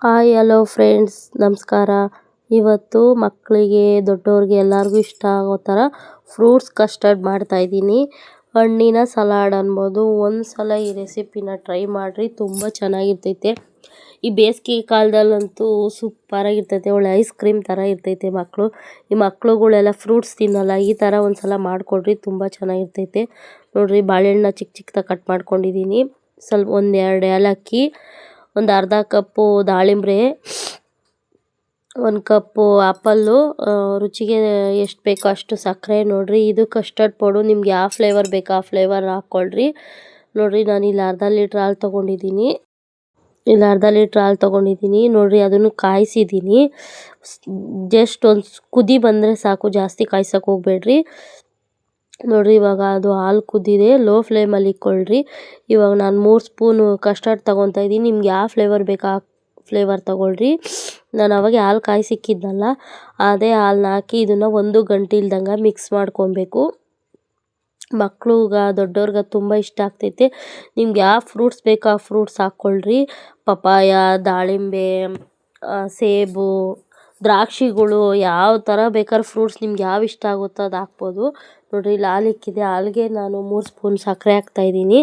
Hi hello friends, ನಮಸ್ಕಾರ. ಇವತ್ತು ಮಕ್ಕಳಿಗೆ ದೊಡ್ಡವ್ರಿಗೆ ಎಲ್ಲರಿಗೂ ಇಷ್ಟ ಆಗೋ ಥರ ಫ್ರೂಟ್ಸ್ ಕಸ್ಟರ್ಡ್ ಮಾಡ್ತಾಯಿದ್ದೀನಿ. ಹಣ್ಣಿನ ಸಲಾಡ್ ಅನ್ಬೋದು. ಒಂದು ಸಲ ಈ ರೆಸಿಪಿನ ಟ್ರೈ ಮಾಡಿರಿ, ತುಂಬ ಚೆನ್ನಾಗಿರ್ತೈತೆ. ಈ ಬೇಸಿಗೆ ಕಾಲದಲ್ಲಂತೂ ಸೂಪರಾಗಿರ್ತೈತೆ. ಒಳ್ಳೆ ಐಸ್ ಕ್ರೀಮ್ ಥರ ಇರ್ತೈತೆ. ಈ ಮಕ್ಳುಗಳೆಲ್ಲ ಫ್ರೂಟ್ಸ್ ತಿನ್ನಲ್ಲ, ಈ ಥರ ಒಂದು ಸಲ ಮಾಡಿಕೊಡ್ರಿ, ತುಂಬ ಚೆನ್ನಾಗಿರ್ತೈತೆ. ನೋಡಿರಿ, ಬಾಳೆಹಣ್ಣು ಚಿಕ್ಕ ಚಿಕ್ಕದಾಗಿ ಕಟ್ ಮಾಡ್ಕೊಂಡಿದ್ದೀನಿ. ಸ್ವಲ್ಪ ಒಂದೆರಡು ಏಲಕ್ಕಿ, ಒಂದು ಅರ್ಧ ಕಪ್ಪು ದಾಳಿಂಬೆ, 1 ಕಪ್ಪು ಆಪಲ್ಲು, ರುಚಿಗೆ ಎಷ್ಟು ಬೇಕೋ ಅಷ್ಟು ಸಕ್ಕರೆ. ನೋಡಿರಿ, ಇದು ಕಸ್ಟರ್ಡ್ ಪೌಡು. ನಿಮ್ಗೆ ಯಾವ ಫ್ಲೇವರ್ ಬೇಕೋ ಆ ಫ್ಲೇವರ್ ಹಾಕ್ಕೊಳ್ರಿ. ನೋಡಿರಿ, ನಾನಿಲ್ಲಿ ಅರ್ಧ ಲೀಟ್ರ್ ಹಾಲು ತೊಗೊಂಡಿದ್ದೀನಿ. ನೋಡಿರಿ, ಅದನ್ನು ಕಾಯಿಸಿದ್ದೀನಿ. ಜಸ್ಟ್ ಒಂದು ಕುದಿ ಬಂದರೆ ಸಾಕು, ಜಾಸ್ತಿ ಕಾಯ್ಸೋಕೆ ಹೋಗಬೇಡ್ರಿ. ನೋಡಿರಿ, ಇವಾಗ ಅದು ಹಾಲು ಕುದ್ದಿದೆ. ಲೋ ಫ್ಲೇಮಲ್ಲಿ ಇಟ್ಕೊಳ್ರಿ. ಇವಾಗ ನಾನು 3 ಸ್ಪೂನು ಕಸ್ಟರ್ಡ್ ತೊಗೊತಾ ಇದ್ದೀನಿ. ನಿಮ್ಗೆ ಯಾವ ಫ್ಲೇವರ್ ಬೇಕು ಆ ಫ್ಲೇವರ್ ತೊಗೊಳ್ರಿ. ನಾನು ಅವಾಗ ಹಾಲು ಕಾಯಿಸಿಕ್ಕಿದ್ನಲ್ಲ, ಅದೇ ಹಾಲನ್ನ ಹಾಕಿ ಇದನ್ನು 1 ಗಂಟೆ ಇಲ್ದಂಗೆ ಮಿಕ್ಸ್ ಮಾಡ್ಕೊಬೇಕು. ದೊಡ್ಡವ್ರಿಗೆ ತುಂಬ ಇಷ್ಟ ಆಗ್ತೈತೆ. ನಿಮ್ಗೆ ಯಾವ ಫ್ರೂಟ್ಸ್ ಬೇಕೋ ಆ ಫ್ರೂಟ್ಸ್ ಹಾಕ್ಕೊಳ್ರಿ. ಪಪಾಯ, ದಾಳಿಂಬೆ, ಸೇಬು, ದ್ರಾಕ್ಷಿಗಳು, ಯಾವ ಥರ ಬೇಕಾದ್ರೆ ಫ್ರೂಟ್ಸ್ ನಿಮ್ಗೆ ಯಾವ ಇಷ್ಟ ಆಗುತ್ತೋ ಅದು ಹಾಕ್ಬೋದು. ನೋಡಿರಿ, ಇಲ್ಲಿ ಹಾಲು ಇಕ್ಕಿದೆ. ಹಾಲಿಗೆ ನಾನು 3 ಸ್ಪೂನ್ ಸಕ್ಕರೆ ಹಾಕ್ತಾಯಿದ್ದೀನಿ.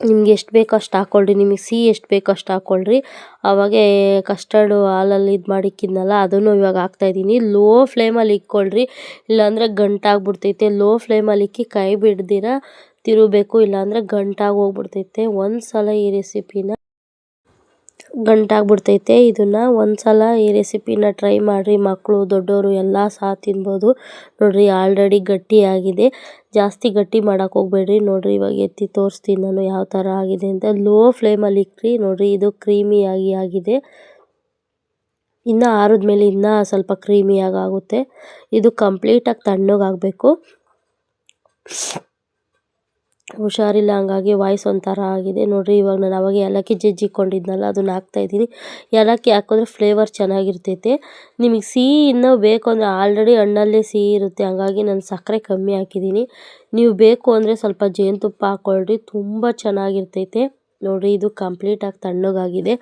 ನಿಮ್ಗೆ ಎಷ್ಟು ಬೇಕೋ ಅಷ್ಟು ಹಾಕ್ಕೊಳ್ರಿ. ನಿಮಗೆ ಸಿಹಿ ಎಷ್ಟು ಬೇಕೋ ಅಷ್ಟು ಹಾಕ್ಕೊಳ್ರಿ. ಆವಾಗೇ ಕಸ್ಟರ್ಡು ಹಾಲಲ್ಲಿ ಇದು ಮಾಡಿಕ್ಕಿದ್ನಲ್ಲ, ಅದನ್ನು ಇವಾಗ ಹಾಕ್ತಾಯಿದ್ದೀನಿ. ಲೋ ಫ್ಲೇಮಲ್ಲಿ ಇಕ್ಕೊಳ್ರಿ, ಇಲ್ಲಾಂದರೆ ಗಂಟಾಗ್ಬಿಡ್ತೈತೆ. ಲೋ ಫ್ಲೇಮಲ್ಲಿ ಇಕ್ಕಿ ಕೈ ಬಿಡ್ದಿರ ತಿರುಗಬೇಕು, ಇಲ್ಲಾಂದರೆ ಗಂಟಾಗಿ ಹೋಗ್ಬಿಡ್ತೈತೆ. ಇದನ್ನು ಒಂದು ಸಲ ಈ ರೆಸಿಪಿನ ಟ್ರೈ ಮಾಡಿರಿ. ಮಕ್ಕಳು ದೊಡ್ಡವರು ಎಲ್ಲ ಸಹ ತಿನ್ಬೋದು. ನೋಡಿರಿ, ಆಲ್ರೆಡಿ ಗಟ್ಟಿಯಾಗಿದೆ. ಜಾಸ್ತಿ ಗಟ್ಟಿ ಮಾಡೋಕೆ ಹೋಗಬೇಡ್ರಿ. ನೋಡಿರಿ, ಇವಾಗ ಎತ್ತಿ ತೋರಿಸ್ತೀನಿ ನಾನು ಯಾವ ಥರ ಆಗಿದೆ ಅಂತ. ಲೋ ಫ್ಲೇಮಲ್ಲಿ ಇಕ್ರಿ. ನೋಡಿರಿ, ಇದು ಕ್ರೀಮಿಯಾಗಿ ಆಗಿದೆ. ಇನ್ನು ಆರಿದ್ಮೇಲೆ ಇನ್ನೂ ಸ್ವಲ್ಪ ಕ್ರೀಮಿಯಾಗಿ ಆಗುತ್ತೆ. ಇದು ಕಂಪ್ಲೀಟಾಗಿ ತಣ್ಣಗಾಗಬೇಕು. ಹುಷಾರಿಲ್ಲ, ಹಂಗಾಗಿ ವಾಯ್ಸ್ ಒಂಥರ ಆಗಿದೆ. ನೋಡಿರಿ, ಇವಾಗ ನಾನು ಅವಾಗ ಏಲಕ್ಕಿ ಜಜ್ಜಿಕೊಂಡಿದ್ನಲ್ಲ, ಅದನ್ನು ಹಾಕ್ತಾಯಿದ್ದೀನಿ. ಏಲಕ್ಕಿ ಹಾಕಿದ್ರೆ ಫ್ಲೇವರ್ ಚೆನ್ನಾಗಿರ್ತೈತೆ. ನಿಮಗೆ ಸಿಹಿ ಇನ್ನೂ ಬೇಕು ಅಂದರೆ, ಆಲ್ರೆಡಿ ಹಣ್ಣಲ್ಲೇ ಸಿಹಿ ಇರುತ್ತೆ, ಹಂಗಾಗಿ ನಾನು ಸಕ್ಕರೆ ಕಮ್ಮಿ ಹಾಕಿದ್ದೀನಿ. ನೀವು ಬೇಕು ಅಂದರೆ ಸ್ವಲ್ಪ ಜೇನುತುಪ್ಪ ಹಾಕ್ಕೊಳ್ರಿ, ತುಂಬ ಚೆನ್ನಾಗಿರ್ತೈತೆ. ನೋಡಿರಿ, ಇದು ಕಂಪ್ಲೀಟಾಗಿ ತಣ್ಣಗಾಗಿದೆ.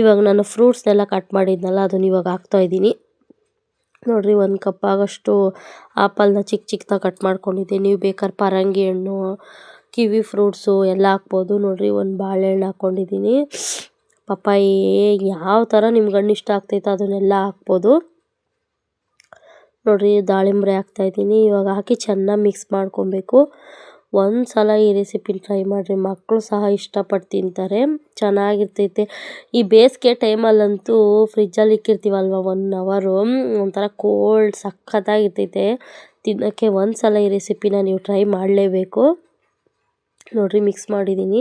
ಇವಾಗ ನಾನು ಫ್ರೂಟ್ಸ್ನೆಲ್ಲ ಕಟ್ ಮಾಡಿದ್ನಲ್ಲ, ಅದನ್ನು ಇವಾಗ ಹಾಕ್ತಾಯಿದ್ದೀನಿ. ನೋಡಿರಿ, 1 ಕಪ್ ಆಗೋಷ್ಟು ಆಪಲ್ನ ಚಿಕ್ಕ ಚಿಕ್ಕದಾಗಿ ಕಟ್ ಮಾಡ್ಕೊಂಡಿದ್ದೆ. ನೀವು ಬೇಕಾದ್ರೆ ಪರಂಗಿ ಹಣ್ಣು, ಕಿವಿ ಫ್ರೂಟ್ಸು ಎಲ್ಲ ಹಾಕ್ಬೋದು. ನೋಡಿರಿ, 1 ಬಾಳೆಹಣ್ಣು ಹಾಕ್ಕೊಂಡಿದ್ದೀನಿ. ಪಪ್ಪಾಯಿ, ಯಾವ ಥರ ನಿಮ್ಗೆ ಹಣ್ಣು ಇಷ್ಟ ಆಗ್ತೈತೆ ಅದನ್ನೆಲ್ಲ ಹಾಕ್ಬೋದು. ನೋಡಿರಿ, ದಾಳಿಂಬೆ ಹಾಕ್ತಾಯಿದ್ದೀನಿ. ಇವಾಗ ಹಾಕಿ ಚೆನ್ನಾಗಿ ಮಿಕ್ಸ್ ಮಾಡ್ಕೊಬೇಕು. ಒಂದು ಸಲ ಈ ರೆಸಿಪಿನ ಟ್ರೈ ಮಾಡಿರಿ, ಮಕ್ಕಳು ಸಹ ಇಷ್ಟಪಟ್ಟು ತಿಂತಾರೆ. ಚೆನ್ನಾಗಿರ್ತೈತೆ. ಈ ಬೇಸಿಗೆ ಟೈಮಲ್ಲಂತೂ ಫ್ರಿಜ್ಜಲ್ಲಿ ಇಕ್ಕಿರ್ತೀವಲ್ವ 1 ಅವರು, ಒಂಥರ ಕೋಲ್ಡ್ ಸಖತ್ತಾಗಿರ್ತೈತೆ ತಿನ್ನೋಕ್ಕೆ. ಒಂದು ಸಲ ಈ ರೆಸಿಪಿನ ನೀವು ಟ್ರೈ ಮಾಡಲೇಬೇಕು. ನೋಡಿರಿ, ಮಿಕ್ಸ್ ಮಾಡಿದ್ದೀನಿ.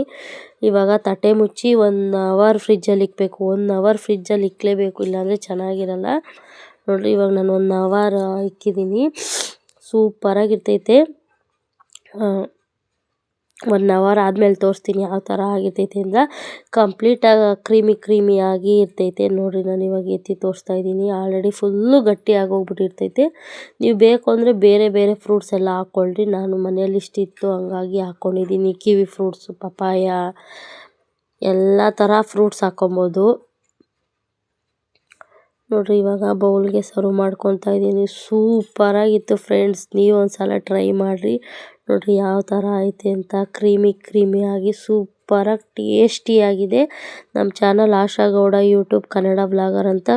ಇವಾಗ ತಟ್ಟೆ ಮುಚ್ಚಿ 1 ಅವರ್ ಫ್ರಿಜ್ಜಲ್ಲಿ ಇಕ್ಕಬೇಕು. 1 ಅವರ್ ಫ್ರಿಜ್ಜಲ್ಲಿ ಇಕ್ಕಲೇಬೇಕು, ಇಲ್ಲಾಂದರೆ ಚೆನ್ನಾಗಿರಲ್ಲ. ನೋಡಿರಿ, ಇವಾಗ ನಾನು 1 ಅವರ್ ಇಕ್ಕಿದ್ದೀನಿ. ಸೂಪರಾಗಿರ್ತೈತೆ. 1 ಅವರ್ ಆದಮೇಲೆ ತೋರಿಸ್ತೀನಿ ಯಾವ ಥರ ಆಗಿರ್ತೈತೆ ಅಂತ. ಕಂಪ್ಲೀಟಾಗಿ ಕ್ರೀಮಿಯಾಗಿ ಇರ್ತೈತೆ. ನೋಡಿರಿ, ನಾನು ಇವಾಗ ಎತ್ತಿ ತೋರಿಸ್ತಾ ಇದ್ದೀನಿ. ಆಲ್ರೆಡಿ ಫುಲ್ಲು ಗಟ್ಟಿಯಾಗಿ ಹೋಗ್ಬಿಟ್ಟಿರ್ತೈತೆ. ನೀವು ಬೇಕು ಅಂದರೆ ಬೇರೆ ಬೇರೆ ಫ್ರೂಟ್ಸ್ ಎಲ್ಲ ಹಾಕ್ಕೊಳ್ರಿ. ನಾನು ಮನೆಯಲ್ಲಿ ಇಷ್ಟಿತ್ತು ಹಂಗಾಗಿ ಹಾಕ್ಕೊಂಡಿದ್ದೀನಿ. ಕಿವಿ ಫ್ರೂಟ್ಸು, ಪಪಾಯ, ಎಲ್ಲ ಥರ ಫ್ರೂಟ್ಸ್ ಹಾಕ್ಕೊಬೋದು. ನೋಡಿರಿ, ಇವಾಗ ಬೌಲ್ಗೆ ಸರ್ವ್ ಮಾಡ್ಕೊತಾ ಇದ್ದೀನಿ. ಸೂಪರಾಗಿತ್ತು ಫ್ರೆಂಡ್ಸ್, ನೀವು ಒಂದು ಸಲ ಟ್ರೈ ಮಾಡಿರಿ. ನೋಡಿರಿ ಯಾವ ಥರ ಐತೆ ಅಂತ. ಕ್ರೀಮಿಯಾಗಿ ಸೂಪರಾಗಿ ಟೇಸ್ಟಿಯಾಗಿದೆ. ನಮ್ಮ ಚಾನಲ್ ಆಶಾ ಗೌಡ ಯೂಟ್ಯೂಬ್ ಕನ್ನಡ ಬ್ಲಾಗರ್ ಅಂತ.